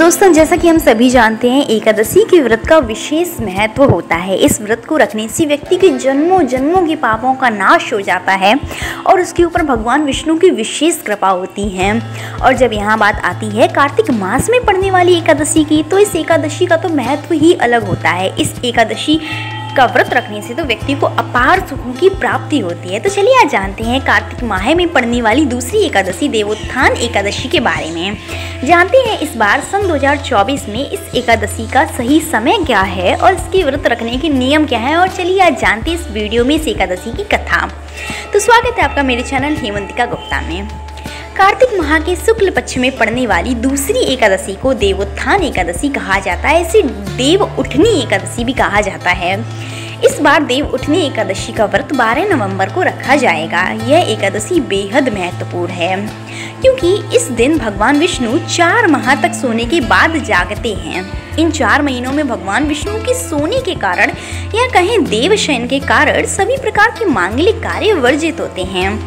दोस्तों, जैसा कि हम सभी जानते हैं, एकादशी के व्रत का विशेष महत्व होता है। इस व्रत को रखने से व्यक्ति के जन्मों जन्मों के पापों का नाश हो जाता है और उसके ऊपर भगवान विष्णु की विशेष कृपा होती है। और जब यहाँ बात आती है कार्तिक मास में पड़ने वाली एकादशी की, तो इस एकादशी का तो महत्व ही अलग होता है। इस एकादशी का व्रत रखने से तो व्यक्ति को अपार सुखों की प्राप्ति होती है। तो चलिए आज जानते हैं कार्तिक माह में पड़ने वाली दूसरी एकादशी देवोत्थान एकादशी के बारे में। जानते हैं इस बार सन 2024 में इस एकादशी का सही समय क्या है और इसके व्रत रखने के नियम क्या है। और चलिए आज जानते हैं इस वीडियो में इस एकादशी की कथा। तो स्वागत है आपका मेरे चैनल हेमंतिका गुप्ता में। कार्तिक माह के शुक्ल पक्ष में पड़ने वाली दूसरी एकादशी को देवोत्थान एकादशी कहा जाता है। इसे देव उठनी एकादशी भी कहा जाता है। इस बार देव उठनी एकादशी का व्रत 12 नवंबर को रखा जाएगा। यह एकादशी बेहद महत्वपूर्ण है क्योंकि इस दिन भगवान विष्णु 4 माह तक सोने के बाद जागते हैं। इन 4 महीनों में भगवान विष्णु के सोने के कारण या कहें देवशयन के कारण सभी प्रकार के मांगलिक कार्य वर्जित होते हैं।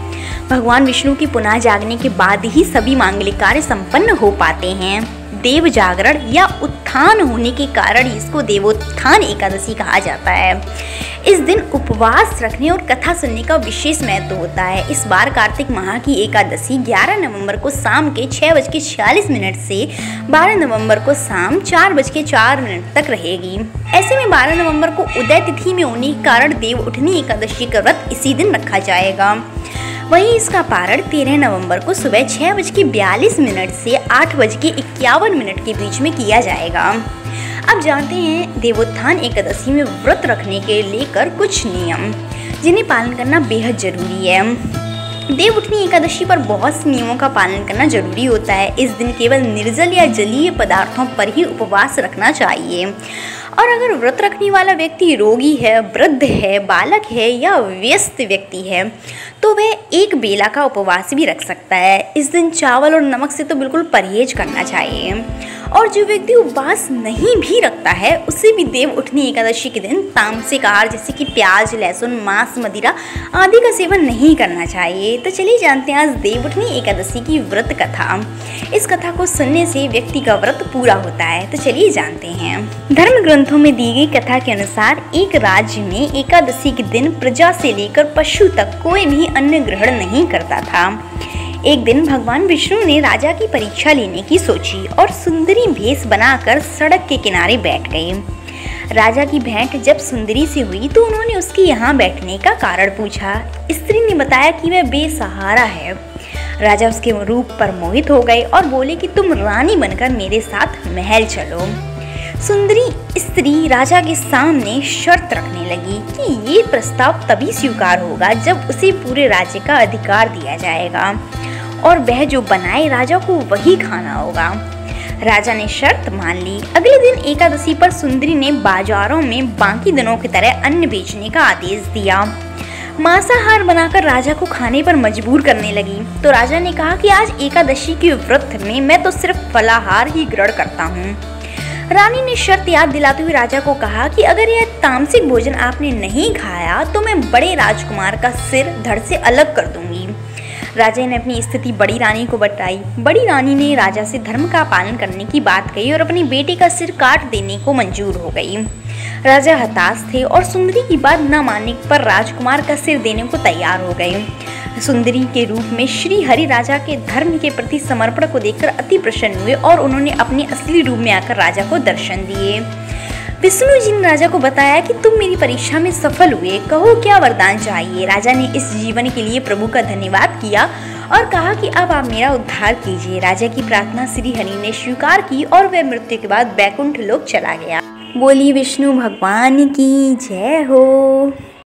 भगवान विष्णु के पुनः जागने के बाद ही सभी मांगलिक कार्य संपन्न हो पाते हैं। देव जागरण या उत्थान होने के कारण इसको देवोत्थान एकादशी कहा जाता है। इस दिन उपवास रखने और कथा सुनने का विशेष महत्व होता है। इस बार कार्तिक माह की एकादशी 11 नवंबर को शाम के 6:46 से 12 नवंबर को शाम 4:04 तक रहेगी। ऐसे में 12 नवंबर को उदय तिथि में होने के कारण देव उठनी एकादशी का व्रत इसी दिन रखा जाएगा। वहीं इसका पारण 13 नवंबर को सुबह 6:42 से 8:51 के बीच में किया जाएगा। अब जानते हैं देवोत्थान एकादशी में व्रत रखने के लेकर कुछ नियम जिन्हें पालन करना बेहद जरूरी है। देव उठनी एकादशी पर बहुत से नियमों का पालन करना जरूरी होता है। इस दिन केवल निर्जल या जलीय पदार्थों पर ही उपवास रखना चाहिए। और अगर व्रत रखने वाला व्यक्ति रोगी है, वृद्ध है, बालक है या व्यस्त व्यक्ति है तो वह एक बेला का उपवास भी रख सकता है। इस दिन चावल और नमक से तो बिल्कुल परहेज करना चाहिए। और जो व्यक्ति उपवास नहीं भी रखता है उसे भी देव उठनी एकादशी के दिन तामसिक आहार जैसे कि प्याज, लहसुन, मांस, मदिरा आदि का सेवन नहीं करना चाहिए। तो चलिए जानते हैं आज देव उठनी एकादशी की व्रत कथा। इस कथा को सुनने से व्यक्ति का व्रत पूरा होता है। तो चलिए जानते हैं। धर्म ग्रंथों में दी गई कथा के अनुसार एक राज्य में एकादशी के दिन प्रजा से लेकर पशु तक कोई भी अन्न ग्रहण नहीं करता था। एक दिन भगवान विष्णु ने राजा की परीक्षा लेने की सोची और सुंदरी भेष बनाकर सड़क के किनारे बैठ गए। राजा की भेंट जब सुंदरी से हुई तो उन्होंने उसके यहाँ बैठने का कारण पूछा। स्त्री ने बताया कि वह बेसहारा है। राजा उसके रूप पर मोहित हो गए और बोले कि तुम रानी बनकर मेरे साथ महल चलो। सुंदरी स्त्री राजा के सामने शर्त रखने लगी कि ये प्रस्ताव तभी स्वीकार होगा जब उसे पूरे राज्य का अधिकार दिया जाएगा और वह जो बनाए राजा को वही खाना होगा। राजा ने शर्त मान ली। अगले दिन एकादशी पर सुंदरी ने बाजारों में बाकी दिनों की तरह अन्न बेचने का आदेश दिया। मांसाहार बनाकर राजा को खाने पर मजबूर करने लगी। तो राजा ने कहा कि आज एकादशी के व्रत में मैं तो सिर्फ फलाहार ही ग्रहण करता हूँ। रानी ने शर्त याद दिलाते हुए राजा को कहा कि अगर यह तामसिक भोजन आपने नहीं खाया तो मैं बड़े राजकुमार का सिर धड़ से अलग कर दूंगी। राजा ने अपनी स्थिति बड़ी रानी को बताई। बड़ी रानी ने राजा से धर्म का पालन करने की बात कही और अपने बेटे का सिर काट देने को मंजूर हो गई। राजा हताश थे और सुंदरी की बात न मानने पर राजकुमार का सिर देने को तैयार हो गए। सुंदरी के रूप में श्री हरि राजा के धर्म के प्रति समर्पण को देखकर अति प्रसन्न हुए और उन्होंने अपने असली रूप में आकर राजा को दर्शन दिए। विष्णु जी ने राजा को बताया कि तुम मेरी परीक्षा में सफल हुए, कहो क्या वरदान चाहिए। राजा ने इस जीवन के लिए प्रभु का धन्यवाद किया और कहा कि अब आप मेरा उद्धार कीजिए। राजा की प्रार्थना श्री हरि ने स्वीकार की और वह मृत्यु के बाद बैकुंठ लोक चला गया। बोली विष्णु भगवान की जय हो।